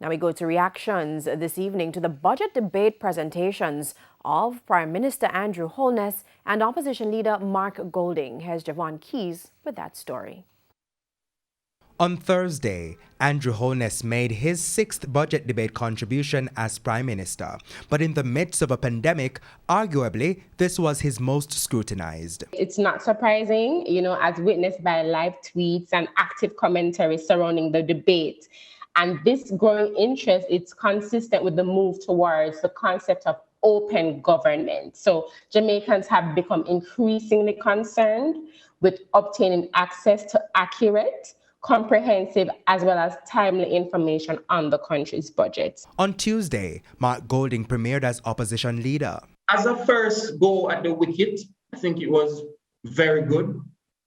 Now we go to reactions this evening to the budget debate presentations of Prime Minister Andrew Holness and Opposition Leader Mark Golding. Here's Javon Keys with that story. On Thursday, Andrew Holness made his sixth budget debate contribution as Prime Minister. But in the midst of a pandemic, arguably, this was his most scrutinized. It's not surprising, as witnessed by live tweets and active commentary surrounding the debate. And this growing interest, it's consistent with the move towards the concept of open government. So Jamaicans have become increasingly concerned with obtaining access to accurate, comprehensive as well as timely information on the country's budget. On Tuesday, Mark Golding premiered as opposition leader. As a first go at the wicket, I think it was very good.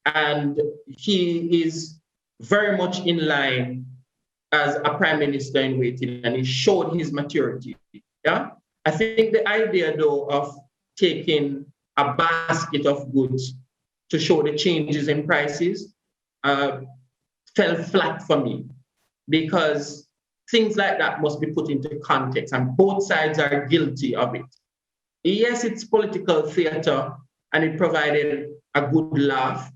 And he is very much in line as a prime minister in waiting, and he showed his maturity. Yeah, I think the idea though of taking a basket of goods to show the changes in prices fell flat for me, because things like that must be put into context, and both sides are guilty of it. Yes, it's political theater and it provided a good laugh,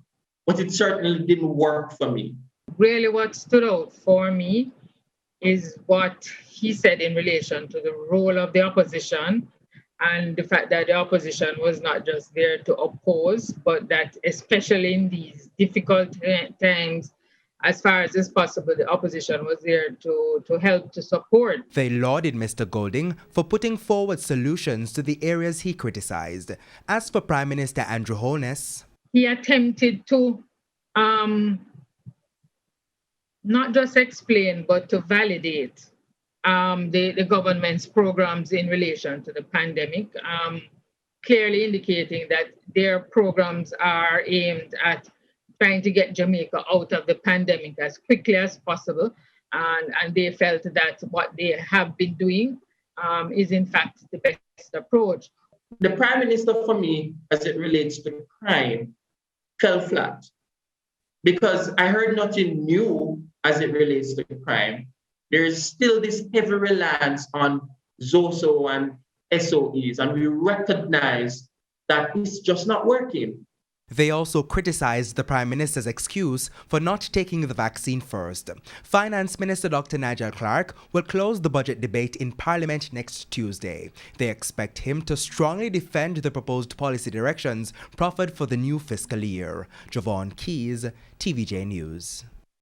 but it certainly didn't work for me. Really what stood out for me is what he said in relation to the role of the opposition and the fact that the opposition was not just there to oppose, but that especially in these difficult times, as far as is possible, the opposition was there to help, to support. They lauded Mr. Golding for putting forward solutions to the areas he criticized. As for Prime Minister Andrew Holness, he attempted to not just explain, but to validate the government's programs in relation to the pandemic, clearly indicating that their programs are aimed at trying to get Jamaica out of the pandemic as quickly as possible. And they felt that what they have been doing is in fact the best approach. The Prime Minister, for me, as it relates to crime, fell flat, because I heard nothing new as it relates to crime. There is still this heavy reliance on ZOSO and SOEs, and we recognize that it's just not working. They also criticized the Prime Minister's excuse for not taking the vaccine first. Finance Minister Dr. Nigel Clark will close the budget debate in Parliament next Tuesday. They expect him to strongly defend the proposed policy directions proffered for the new fiscal year. Javon Keys, TVJ News.